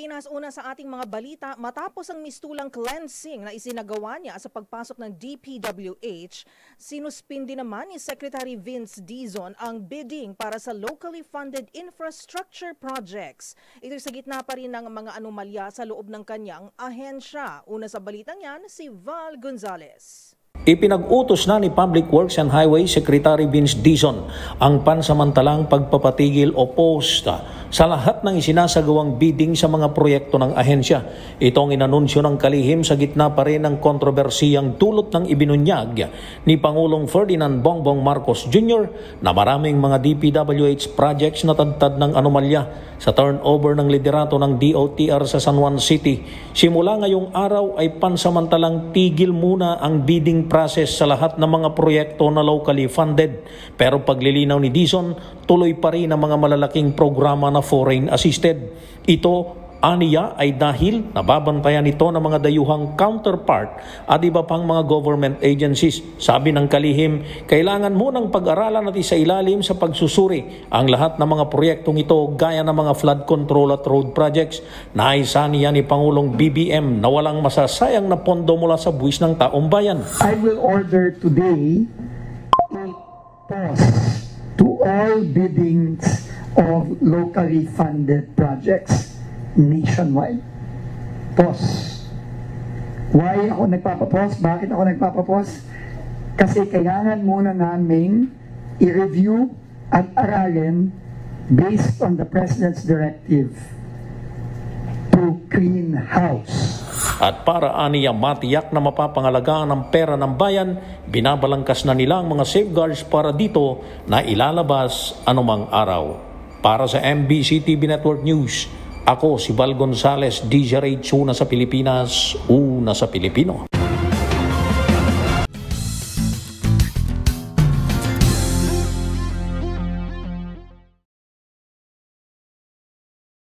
Pilipinas, una sa ating mga balita, matapos ang mistulang cleansing na isinagawa niya sa pagpasok ng DPWH, sinuspindi naman ni Secretary Vince Dizon ang bidding para sa locally funded infrastructure projects. Ito sa gitna pa rin ng mga anomalya sa loob ng kanyang ahensya. Una sa balitang yan, si Val Gonzalez. Ipinag-utos na ni Public Works and Highway Secretary Vince Dizon ang pansamantalang pagpapatigil o posta sa lahat ng isinasagawang bidding sa mga proyekto ng ahensya. Itong inanunsyo ng kalihim sa gitna pa rin ng kontrobersiyang dulot ng ibinunyag ni Pangulong Ferdinand Bongbong Marcos Jr. na maraming mga DPWH projects na tadtad ng anomalya sa turnover ng liderato ng DOTR sa San Juan City. Simula ngayong araw ay pansamantalang tigil muna ang bidding process sa lahat ng mga proyekto na locally funded. Pero paglilinaw ni Dizon, tuloy pa rin ang mga malalaking programa na foreign assisted. Ito aniya ay dahil nababantayan ito ng mga dayuhang counterpart at iba pang mga government agencies. Sabi ng kalihim, kailangan munang pag-aralan at isailalim sa pagsusuri ang lahat ng mga proyektong ito gaya ng mga flood control at road projects. Naisa niya ni Pangulong BBM na walang masasayang na pondo mula sa buwis ng taong bayan. I will order today a pause to all biddings of locally funded projects nationwide. Pause. Why ako nagpapapause? Bakit ako nagpapapause? Kasi kailangan muna naming i-review at aralin based on the President's directive to clean house. At para aniya matiyak na mapapangalagaan ang pera ng bayan, binabalangkas na nila ang mga safeguards para dito na ilalabas anumang araw. Para sa MBC TV Network News, ako si Val Gonzalez, DZRH, una sa Pilipinas, una sa Pilipino.